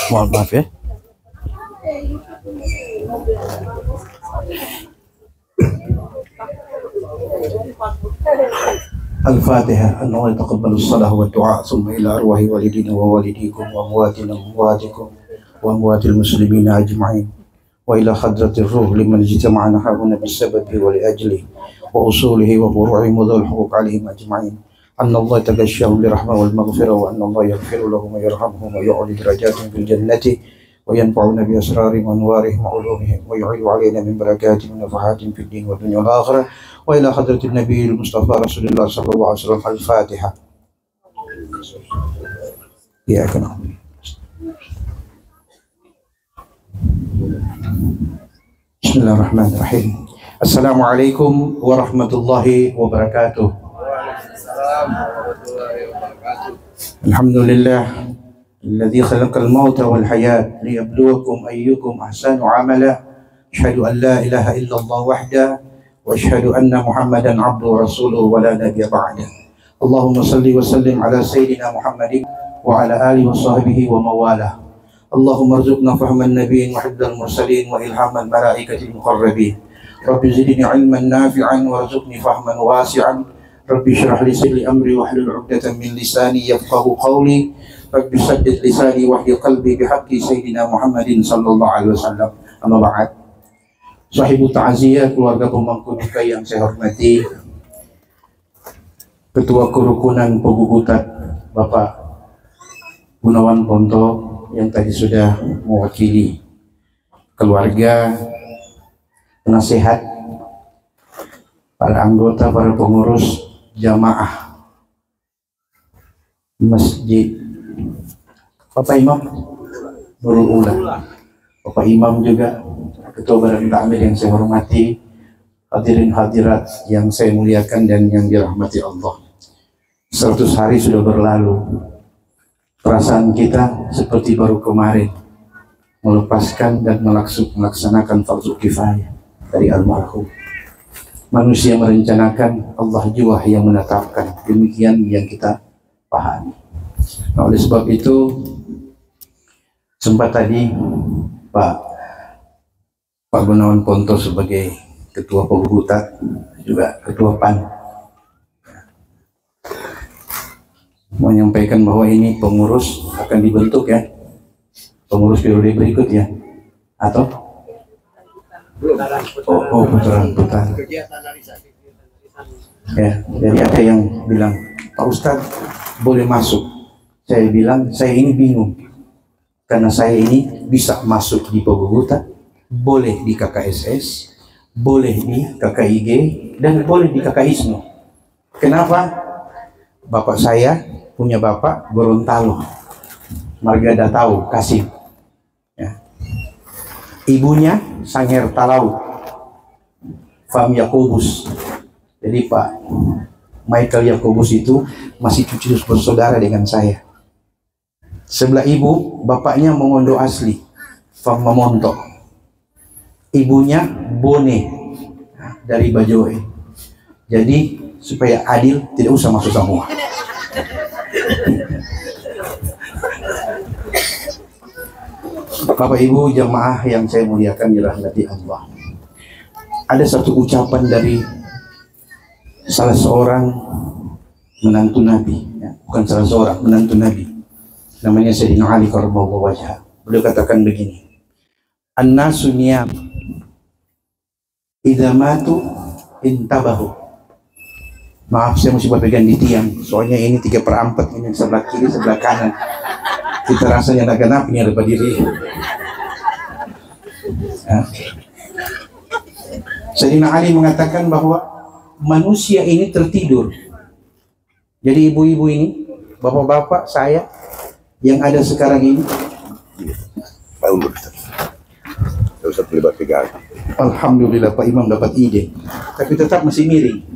Mohon maaf ya. Al-Fatihah. Allah yataqabbalu as-salah wa du'a thumma ila arwahi walidina wa walidikum wa amwatina amwatikum wa amwatil muslimina ajma'in wa ila hadratir ruh liman ijtama'ana hahuna bisababi wa li ajli wa usulihi wa furu'i mudhul huquq alaihim ajma'in. Anna Allah tagashshahum birahmah wal maghfirah wa anna Allah yaghfiru lahum wa yarhamhum wa yu'li darajatihim fil jannati wa yanfa'una bi asrarihim wa anwarihim wa ulumihim wa yu'idu alaina min barakatihim wa nafahatihim fid din wa dunya wal akhirah wa ila hadratin nabiyil mustafa rasulillah sallallahu alaihi wasallam. Al-Fatihah. Ya kana. Bismillahirrahmanirrahim. Assalamualaikum warahmatullahi wabarakatuh. Alhamdulillah alladzi khalaqal mauta wal hayat liyabluwakum ayyukum ahsanu amala. Asyhadu an la ilaha illallah wahda wa asyhadu anna Muhammadan abduhu wa rasuluhu wa la nabiyya ba'da. Allahumma salli wa sallim ala sayyidina Muhammadin wa ala alihi wa sahbihi wa mawalah. Allahumma arzuqna fahman nabiyyin wa hifdzal mursalin wa ilhaman malaikatil muqarrabin. Rabbi zidni ilman nafi'an warzuqni fahman wasi'an. Rabbi syrah li sadri amri wahlul 'uqdatam min lisani yafqahu qawli. Rabbi saddid lisani wahyi qalbi bihaqqi sayyidina Muhammadin sallallahu alaihi wasallam. Amma ba'd. Sahibu ta'ziyah, keluarga pemangku duka yang saya hormati, Ketua Kerukunan Pegugutan Bapak Gunawan Ponto yang tadi sudah mewakili keluarga, penasehat, para anggota, para pengurus jamaah masjid, Bapak Imam Nurul Ula, Bapak Imam juga, Ketua Badan Takmir yang saya hormati, hadirin hadirat yang saya muliakan dan yang dirahmati Allah. 100 hari sudah berlalu. Perasaan kita seperti baru kemarin melepaskan dan melaksanakan fardu kifayah dari almarhum. Manusia merencanakan, Allah jua yang menetapkan. Demikian yang kita pahami. Nah, oleh sebab itu, sempat tadi Pak Gunawan Ponto sebagai Ketua Pegugutan, juga Ketua PAN, menyampaikan bahwa ini pengurus akan dibentuk ya, pengurus periode berikut ya, atau putaran. Ya, jadi ada yang bilang, Pak Ustadz boleh masuk. Saya bilang, saya ini bingung, karena saya ini bisa masuk di Pegugutan, boleh di KKSS, boleh di KKIG, dan boleh di KKISNO. Kenapa? Bapak saya punya bapak Gorontalo, marga Datau, Kasim. Ya. Ibunya Sanger Talau, Fam Yakobus. Jadi Pak Michael Yakobus itu masih cucu bersaudara dengan saya. Sebelah ibu, bapaknya Mongondo asli, Fam Mamonto. Ibunya Bone dari Bajoe. Jadi supaya adil, tidak usah masuk semua. Bapak Ibu jamaah yang saya muliakan dirahmati Allah. Ada satu ucapan dari salah seorang menantu Nabi, ya, bukan salah seorang menantu Nabi, namanya Sayyidina Ali karramallahu wajhah. Beliau katakan begini, An-nasu niyam idza matu intabahu. Maaf, saya mesti berpegang di tiang, soalnya ini 3/4, ini sebelah kiri, sebelah kanan. Kita rasanya nak genap ini ada berdiri. Nah. Sayyidina Ali mengatakan bahwa manusia ini tertidur. Jadi ibu-ibu ini, bapak-bapak saya yang ada sekarang ini, alhamdulillah Pak Imam dapat ide, tapi tetap masih miring.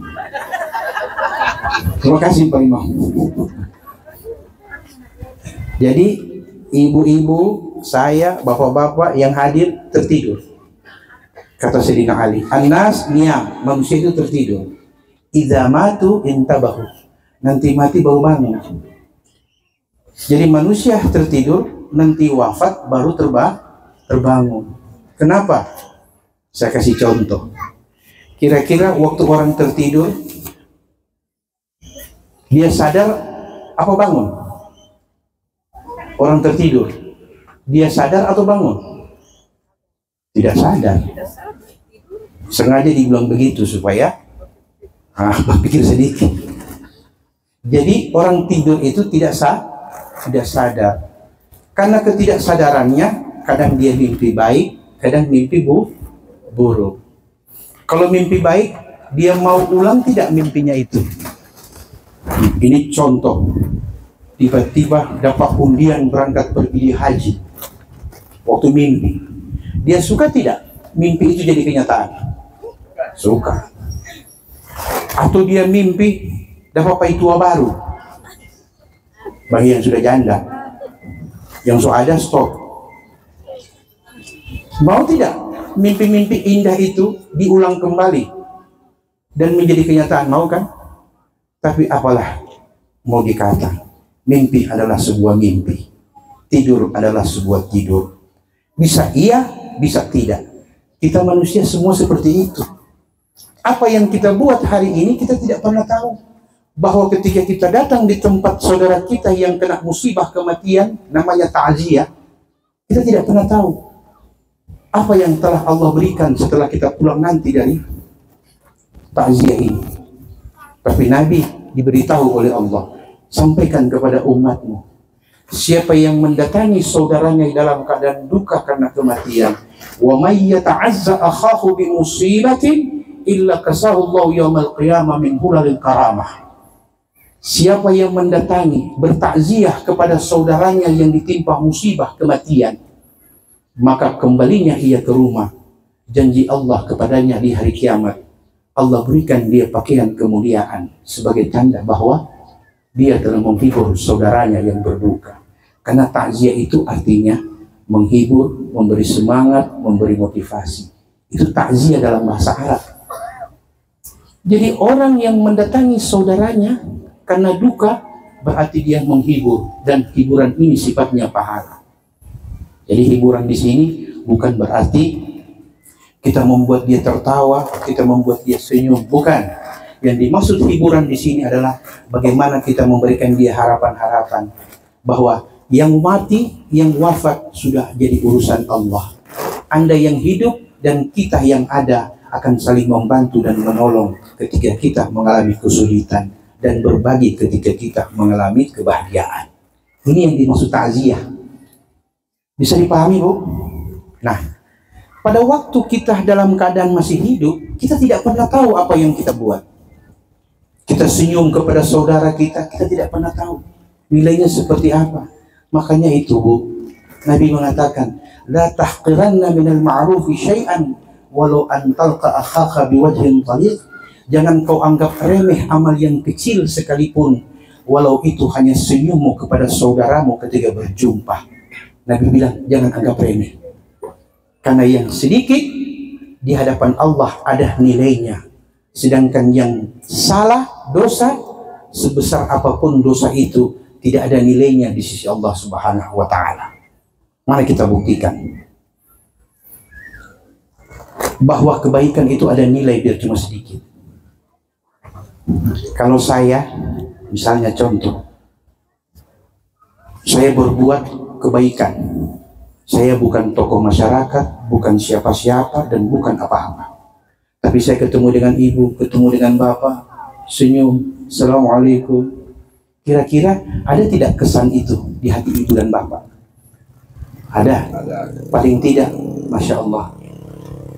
Terima kasih Pak Imam. Jadi ibu-ibu saya, bapak-bapak yang hadir tertidur. Kata Sayyidina Ali, An-nas niyam, manusia itu tertidur. Idza matu intabahu, nanti mati baru bangun. Jadi manusia tertidur, nanti wafat baru terbangun. Kenapa? Saya kasih contoh. Kira-kira waktu orang tertidur, dia sadar apa bangun? Orang tertidur, dia sadar atau bangun? Tidak sadar. Sengaja dibilang begitu supaya berpikir sedikit. Jadi orang tidur itu tidak sadar. Karena ketidaksadarannya, kadang dia mimpi baik, kadang mimpi buruk. Kalau mimpi baik, dia mau ulang tidak mimpinya itu. Ini contoh. Tiba-tiba dapat undian berangkat pergi haji. Waktu mimpi, dia suka tidak mimpi itu jadi kenyataan? Suka. Atau dia mimpi dapat paitua baru bagi yang sudah janda, yang sudah ada stok. Mau tidak mimpi-mimpi indah itu diulang kembali dan menjadi kenyataan? Mau kan? Tapi apalah mau dikata, mimpi adalah sebuah mimpi, tidur adalah sebuah tidur. Bisa iya, bisa tidak. Kita manusia semua seperti itu. Apa yang kita buat hari ini kita tidak pernah tahu. Bahwa ketika kita datang di tempat saudara kita yang kena musibah kematian, namanya ta'ziyah, kita tidak pernah tahu apa yang telah Allah berikan setelah kita pulang nanti dari ta'ziyah ini. Tapi Nabi diberitahu oleh Allah, sampaikan kepada umatmu, siapa yang mendatangi saudaranya dalam keadaan duka karena kematian, wa may yata'azza akhahu bi musibatin illa kasahu Allah yaumal qiyamah min hulalil karamah. Siapa yang mendatangi bertakziah kepada saudaranya yang ditimpa musibah kematian, maka kembalinya ia ke rumah. Janji Allah kepadanya di hari kiamat, Allah berikan dia pakaian kemuliaan sebagai tanda bahwa dia telah menghibur saudaranya yang berduka. Karena takziah itu artinya menghibur, memberi semangat, memberi motivasi. Itu takziah dalam bahasa Arab. Jadi orang yang mendatangi saudaranya karena duka berarti dia menghibur, dan hiburan ini sifatnya pahala. Jadi hiburan di sini bukan berarti kita membuat dia tertawa, kita membuat dia senyum, bukan. Yang dimaksud hiburan di sini adalah bagaimana kita memberikan dia harapan-harapan bahwa yang mati, yang wafat sudah jadi urusan Allah. Anda yang hidup dan kita yang ada akan saling membantu dan menolong ketika kita mengalami kesulitan, dan berbagi ketika kita mengalami kebahagiaan. Ini yang dimaksud takziah. Bisa dipahami, Bu? Nah, pada waktu kita dalam keadaan masih hidup, kita tidak pernah tahu apa yang kita buat. Kita senyum kepada saudara kita, kita tidak pernah tahu nilainya seperti apa. Makanya itu, Bu, Nabi mengatakan, la tahqiranna minal ma'rufi syai'an walau an talqa akhaka biwajhin taliq. Jangan kau anggap remeh amal yang kecil sekalipun, walau itu hanya senyummu kepada saudaramu ketika berjumpa. Nabi bilang, jangan anggap remeh. Karena yang sedikit di hadapan Allah ada nilainya. Sedangkan yang salah, dosa, sebesar apapun dosa itu, tidak ada nilainya di sisi Allah Subhanahu wa Ta'ala. Mari kita buktikan bahwa kebaikan itu ada nilai biar cuma sedikit. Kalau saya, misalnya contoh, saya berbuat kebaikan, saya bukan tokoh masyarakat, bukan siapa-siapa, dan bukan apa-apa, tapi saya ketemu dengan ibu, ketemu dengan bapak, senyum, assalamualaikum. Kira-kira ada tidak kesan itu di hati ibu dan bapak? Ada. Paling tidak, Masya Allah,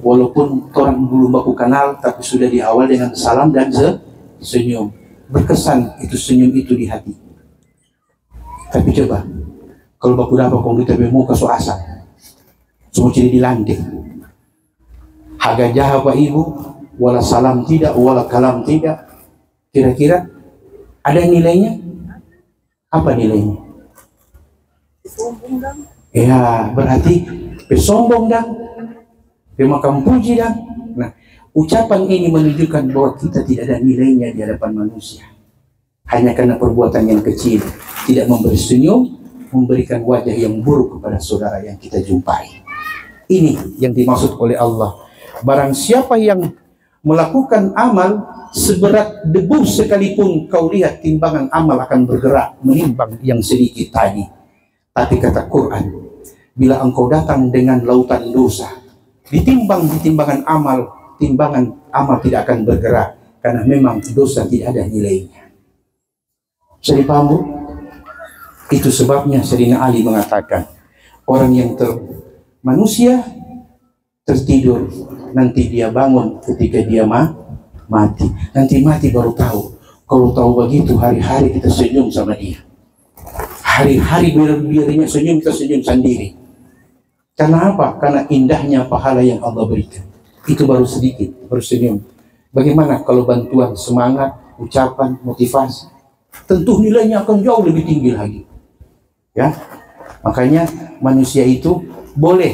walaupun orang belum baku kenal, tapi sudah diawal dengan salam dan senyum, berkesan itu senyum itu di hati. Tapi coba kalau baku dapat kong kita bermuka so asal semua jadi dilantik, haga jaha Pak Ibu, wala salam tidak, wala kalam tidak, kira-kira ada nilainya? Apa nilainya? Ya berarti pesombong dan pemakam puji dan. Nah, ucapan ini menunjukkan bahwa kita tidak ada nilainya di hadapan manusia. Hanya karena perbuatan yang kecil, tidak memberi senyum, memberikan wajah yang buruk kepada saudara yang kita jumpai. Ini yang dimaksud oleh Allah. Barang siapa yang melakukan amal seberat debu sekalipun, kau lihat timbangan amal akan bergerak menimbang yang sedikit tadi. Tapi kata Quran, bila engkau datang dengan lautan dosa, ditimbang di timbangan amal tidak akan bergerak, karena memang dosa tidak ada nilainya. Bisa dipaham, Bu? Itu sebabnya Sayyidina Ali mengatakan, orang yang manusia tertidur, nanti dia bangun ketika dia mati. Nanti mati baru tahu. Kalau tahu begitu, hari-hari kita senyum sama dia. Hari-hari biar senyum, kita senyum sendiri. Karena apa? Karena indahnya pahala yang Allah berikan. Itu baru sedikit, baru senyum. Bagaimana kalau bantuan semangat, ucapan, motivasi? Tentu nilainya akan jauh lebih tinggi lagi. Ya, makanya manusia itu boleh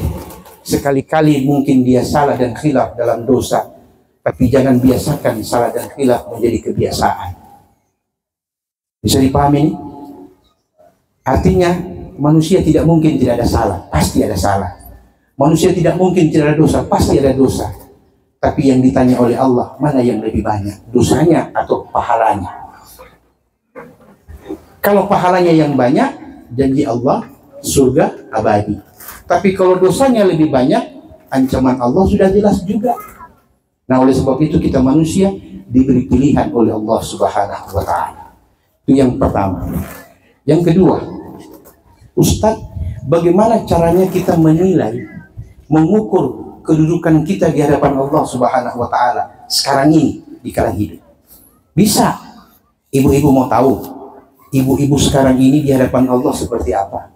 sekali-kali mungkin dia salah dan khilaf dalam dosa, tapi jangan biasakan salah dan khilaf menjadi kebiasaan. Bisa dipahami ini? Artinya manusia tidak mungkin tidak ada salah, pasti ada salah. Manusia tidak mungkin tidak ada dosa, pasti ada dosa. Tapi yang ditanya oleh Allah, mana yang lebih banyak, dosanya atau pahalanya? Kalau pahalanya yang banyak, janji Allah surga abadi. Tapi kalau dosanya lebih banyak, ancaman Allah sudah jelas juga. Nah, oleh sebab itu kita manusia diberi pilihan oleh Allah Subhanahu wa Ta'ala. Itu yang pertama. Yang kedua, Ustadz, bagaimana caranya kita menilai, mengukur kedudukan kita di hadapan Allah Subhanahu wa Ta'ala sekarang ini di kala hidup? Bisa. Ibu-ibu mau tahu ibu-ibu sekarang ini di hadapan Allah seperti apa?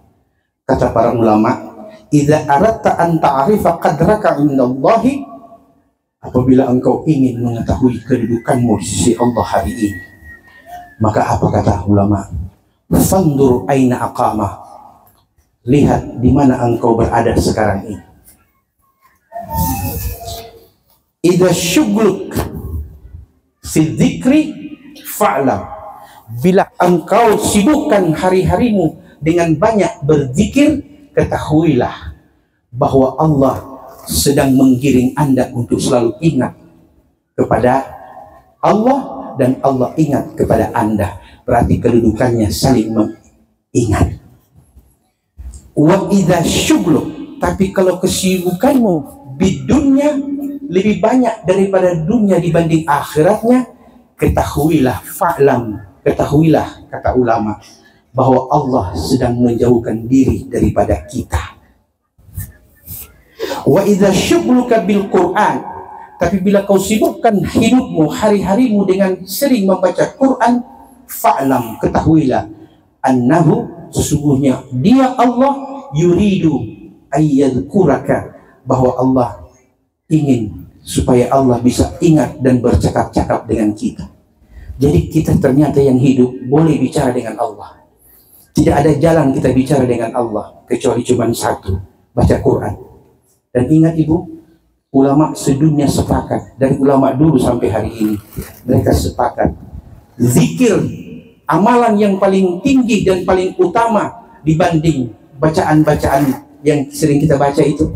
Kata para ulama, idza aradta an ta'rifa qadraka indallahi, apabila engkau ingin mengetahui kedudukanmu di sisi Allah hari ini, maka apa kata ulama? Fandur aina aqama, lihat di mana engkau berada sekarang ini. Idza syughluk fi dzikri fa'lam, bila engkau sibukkan hari-harimu dengan banyak berzikir, ketahuilah bahwa Allah sedang menggiring Anda untuk selalu ingat kepada Allah dan Allah ingat kepada Anda. Berarti kedudukannya saling mengingat. Wa idza syughluk, tapi kalau kesibukanmu bidunya lebih banyak daripada dunia dibanding akhiratnya, ketahuilah fa'lam, ketahuilah kata ulama bahwa Allah sedang menjauhkan diri daripada kita. Wa idza syughluka bil Quran, tapi bila kau sibukkan hidupmu, hari-harimu dengan sering membaca Quran, fa'lam, ketahuilah annahu, sesungguhnya dia Allah yuridu ayyadhkuraka, bahwa Allah ingin supaya Allah bisa ingat dan bercakap-cakap dengan kita. Jadi kita ternyata yang hidup boleh bicara dengan Allah. Tidak ada jalan kita bicara dengan Allah kecuali cuma satu, baca Quran. Dan ingat ibu, ulama sedunia sepakat, dari ulama dulu sampai hari ini, mereka sepakat zikir, amalan yang paling tinggi dan paling utama dibanding bacaan-bacaan yang sering kita baca itu.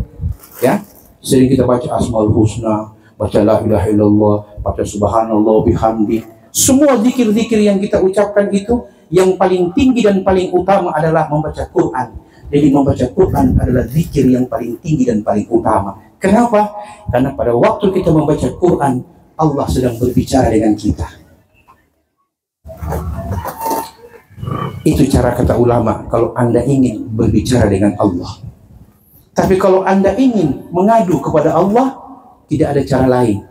Ya, sering kita baca Asmaul Husna, baca la ilaha illallah, baca subhanallah bihamdi. Semua zikir-zikir yang kita ucapkan itu, yang paling tinggi dan paling utama adalah membaca Quran. Jadi membaca Quran adalah zikir yang paling tinggi dan paling utama. Kenapa? Karena pada waktu kita membaca Quran, Allah sedang berbicara dengan kita. Itu cara kata ulama kalau Anda ingin berbicara dengan Allah. Tapi kalau Anda ingin mengadu kepada Allah, tidak ada cara lain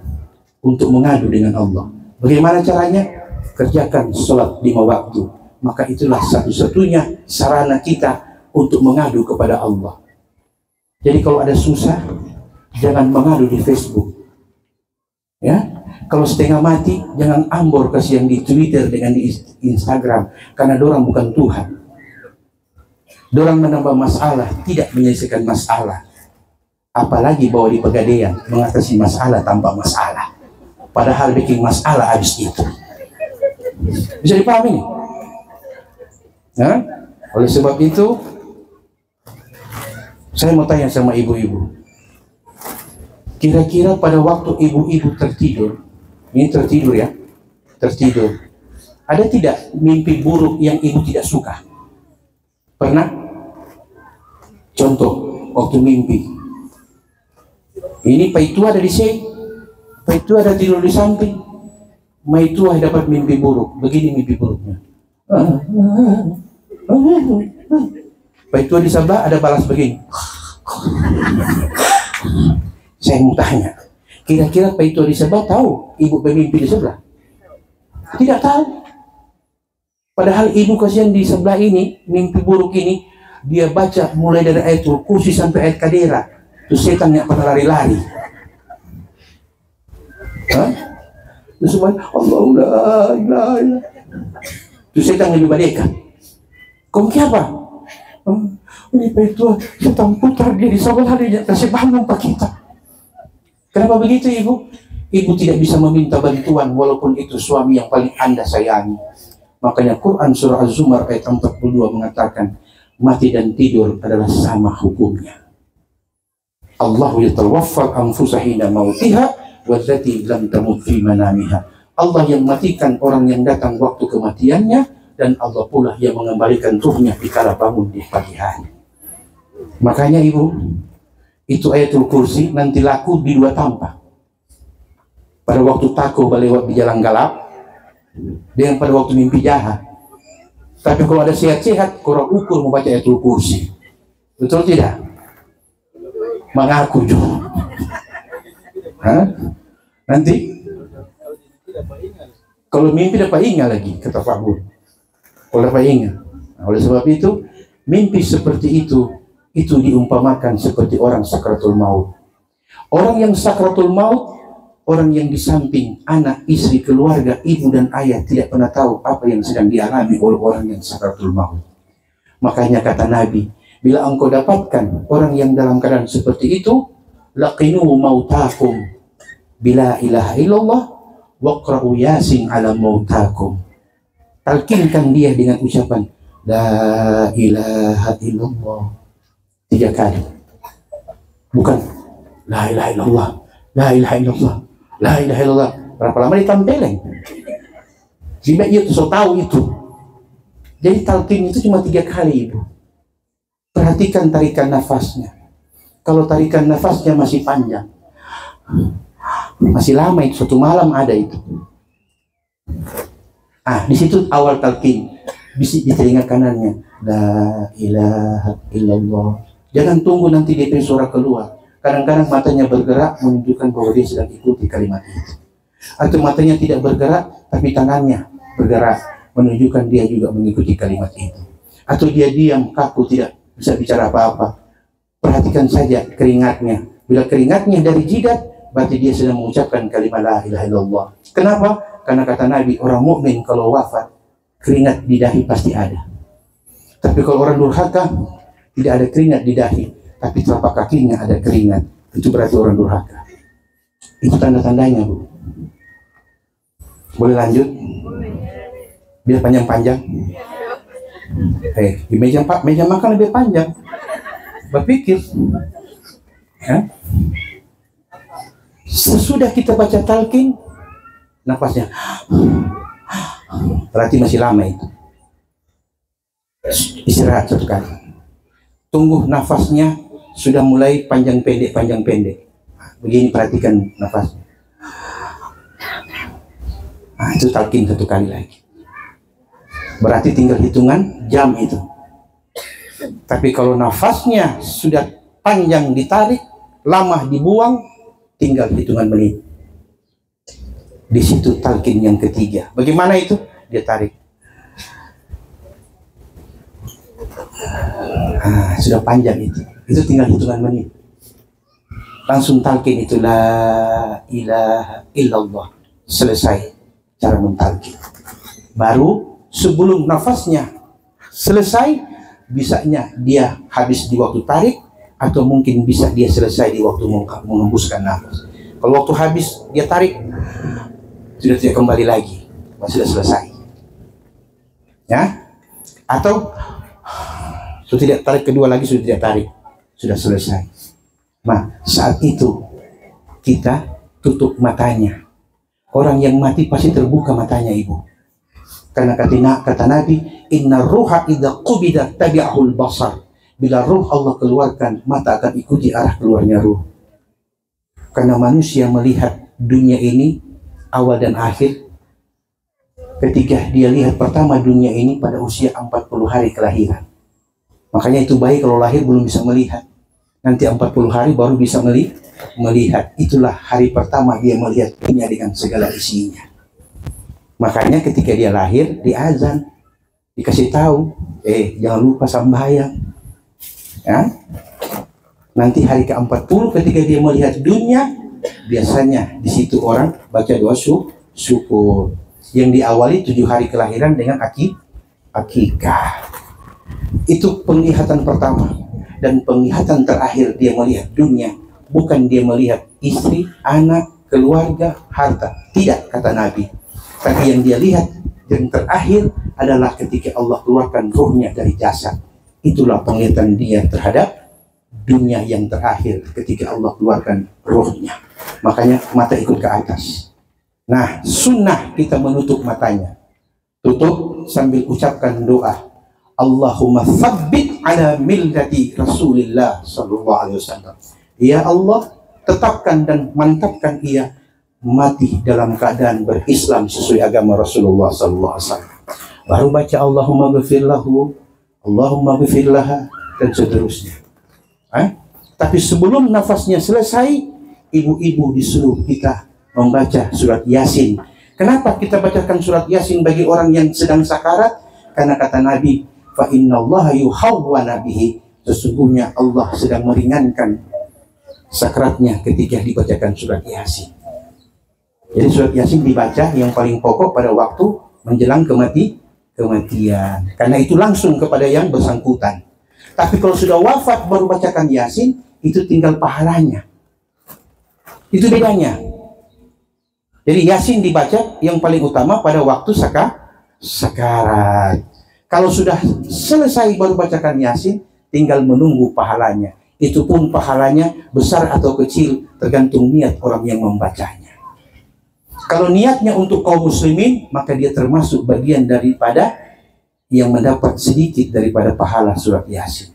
untuk mengadu dengan Allah. Bagaimana caranya? Kerjakan sholat 5 waktu. Maka itulah satu-satunya sarana kita untuk mengadu kepada Allah. Jadi kalau ada susah, jangan mengadu di Facebook. Ya, kalau setengah mati, jangan ambor kasih yang di Twitter dengan di Instagram, karena dorang bukan Tuhan. Dorang menambah masalah, tidak menyelesaikan masalah. Apalagi bawa di Pegadaian, mengatasi masalah tanpa masalah. Padahal bikin masalah habis itu. Bisa dipahami? Ya? Oleh sebab itu, saya mau tanya sama ibu-ibu. Kira-kira pada waktu ibu-ibu tertidur, ini tertidur ya, tertidur, ada tidak mimpi buruk yang ibu tidak suka? Pernah? Contoh, waktu mimpi. Ini Pak Itua ada di sini, Pak Itua ada tidur di samping. Pak Itua dapat mimpi buruk. Begini mimpi buruknya. Pak Itua di sebelah ada balas begini. Saya mau tanya, kira-kira Pak Itua di sebelah tahu ibu bermimpi di sebelah? Tidak tahu. Padahal ibu kasihan di sebelah ini, mimpi buruk ini, dia baca mulai dari ayatul kursi sampai ayat kadera. Terus setan yang pernah lari-lari. Terus semuanya, Allah la ilaha illallah. Terus setan lebih badeka. Kau apa? Ini Pak Itua, setan putar dia di sebelah dia, kasih bangun Pak kita. Kenapa begitu ibu? Ibu tidak bisa meminta bantuan walaupun itu suami yang paling Anda sayangi. Makanya Quran surah Az-Zumar ayat 42 mengatakan mati dan tidur adalah sama hukumnya. Allahu yatawaffal anfusa hina mautiha wallati lam tamut fi manamiha. Allah yang matikan orang yang datang waktu kematiannya, dan Allah pula yang mengembalikan ruhnya dikala bangun di pagi hari. Makanya ibu, itu ayatul kursi nanti laku di dua tampak. Pada waktu takut lewat di jalan galap, dengan pada waktu mimpi jahat. Tapi kalau ada sehat-sehat, kurang ukur membaca ayatul kursi. Betul tidak? Mengaku juga. Nanti kalau mimpi dapat ingat lagi, kata Pak Bun. Kalau dapat ingat. Nah, oleh sebab itu, mimpi seperti itu diumpamakan seperti orang sakratul maut. Orang yang sakratul maut, orang yang di samping anak, istri, keluarga, ibu dan ayah tidak pernah tahu apa yang sedang dialami oleh orang yang sakratul maut. Makanya kata Nabi, bila engkau dapatkan orang yang dalam keadaan seperti itu, laqinu mautakum bila ilaha illallah waqra'u yasin ala mautakum. Talkinkan dia dengan ucapan la ilaha illallah 3 kali. Bukan la ilaha illallah, la ilaha illallah, la ilaha illallah. Berapa lama ditempeleng? Jika ia so tahu itu. Jadi talqin itu cuma 3 kali ibu. Perhatikan tarikan nafasnya. Kalau tarikan nafasnya masih panjang, masih lama itu, 1 malam ada itu. Di situ awal talqin. Bisik di telinga kanannya, la ilaha illallah. Jangan tunggu nanti dia suara keluar. Kadang-kadang matanya bergerak menunjukkan bahwa dia sedang ikuti kalimat itu. Atau matanya tidak bergerak, tapi tangannya bergerak menunjukkan dia juga mengikuti kalimat itu. Atau dia diam, kaku, tidak bisa bicara apa-apa. Perhatikan saja keringatnya. Bila keringatnya dari jidat, berarti dia sedang mengucapkan kalimat la ilaha illallah. Kenapa? Karena kata Nabi, orang mukmin kalau wafat, keringat di dahi pasti ada. Tapi kalau orang durhaka, tidak ada keringat di dahi, tapi telapak kakinya ada keringat. Itu berarti orang durhaka. Itu tanda-tandanya, Bu. Boleh lanjut? Biar panjang-panjang. Di meja makan lebih panjang. Berpikir. Sesudah kita baca talqin, nafasnya berarti masih lama itu. Istirahat 1 kali. Tunggu nafasnya sudah mulai panjang pendek. Begini, perhatikan nafasnya. Itu talqin 1 kali lagi. Berarti tinggal hitungan jam itu. Tapi kalau nafasnya sudah panjang ditarik, lama dibuang, tinggal hitungan menit. Di situ talqin yang ketiga. Bagaimana itu? Dia tarik. Sudah panjang itu. Itu tinggal hitungan menit. Langsung talqin itu la ilaha illallah. Selesai cara mentalqin. Baru sebelum nafasnya selesai, bisanya dia habis di waktu tarik, atau mungkin bisa dia selesai di waktu mengembuskan nafas. Kalau waktu habis dia tarik, sudah tidak kembali lagi, sudah selesai. Ya? Atau Sudah tidak tarik kedua lagi, sudah tidak tarik. Sudah selesai. Nah, saat itu kita tutup matanya. Orang yang mati pasti terbuka matanya, Ibu. Karena kata Nabi, inna ruha idza qubida tabi'ahul basar. Bila ruh Allah keluarkan, mata akan ikuti arah keluarnya ruh. Karena manusia melihat dunia ini awal dan akhir. Ketika dia lihat pertama dunia ini pada usia 40 hari kelahiran. Makanya itu baik kalau lahir belum bisa melihat. Nanti 40 hari baru bisa melihat. Itulah hari pertama dia melihat dunia dengan segala isinya. Makanya ketika dia lahir, diazan, dikasih tahu, jangan lupa sembahyang. Ya? Nanti hari ke-40 ketika dia melihat dunia, biasanya di situ orang baca doa syukur. Yang diawali 7 hari kelahiran dengan akikah. Itu penglihatan pertama. Dan penglihatan terakhir dia melihat dunia. Bukan dia melihat istri, anak, keluarga, harta. Tidak, kata Nabi. Tapi yang dia lihat yang terakhir adalah ketika Allah keluarkan ruhnya dari jasad. Itulah penglihatan dia terhadap dunia yang terakhir ketika Allah keluarkan ruhnya. Makanya mata ikut ke atas. Nah, sunnah kita menutup matanya. Tutup sambil ucapkan doa. Allahumma tsabbit ala millati Rasulillah sallallahu alaihi wasallam. Ya Allah, tetapkan dan mantapkan ia mati dalam keadaan berislam sesuai agama Rasulullah sallallahu alaihi wasallam. Baru baca Allahumma ghfir lahu, Allahumma ghfir laha, dan seterusnya. Tapi sebelum nafasnya selesai, ibu-ibu disuruh kita membaca surat Yasin. Kenapa kita bacakan surat Yasin bagi orang yang sedang sakarat? Karena kata Nabi, fa innallaha yuhawwana bihi. Sesungguhnya Allah sedang meringankan sakaratnya ketika dibacakan surat Yasin. Jadi surat Yasin dibaca yang paling pokok pada waktu menjelang kematian. Karena itu langsung kepada yang bersangkutan. Tapi kalau sudah wafat baru bacakan Yasin, itu tinggal pahalanya. Itu bedanya. Jadi Yasin dibaca yang paling utama pada waktu sakarat. Kalau sudah selesai baru bacakan Yasin, tinggal menunggu pahalanya. Itu pun pahalanya besar atau kecil tergantung niat orang yang membacanya. Kalau niatnya untuk kaum muslimin, maka dia termasuk bagian daripada yang mendapat sedikit daripada pahala surat Yasin.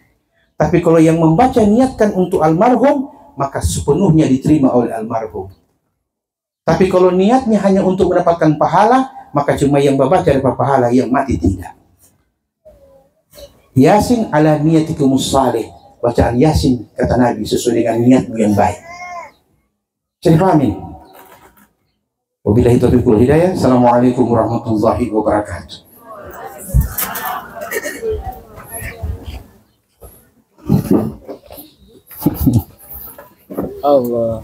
Tapi kalau yang membaca niatkan untuk almarhum, maka sepenuhnya diterima oleh almarhum. Tapi kalau niatnya hanya untuk mendapatkan pahala, maka cuma yang membaca dapat pahala, yang mati tidak. Yasin ala niyatikumus salih. Bacaan Yasin, kata Nabi, sesuai dengan niatmu yang baik. Saya pahami. Wabillahi taufiq wal hidayah. Assalamualaikum warahmatullahi wabarakatuh. Allah.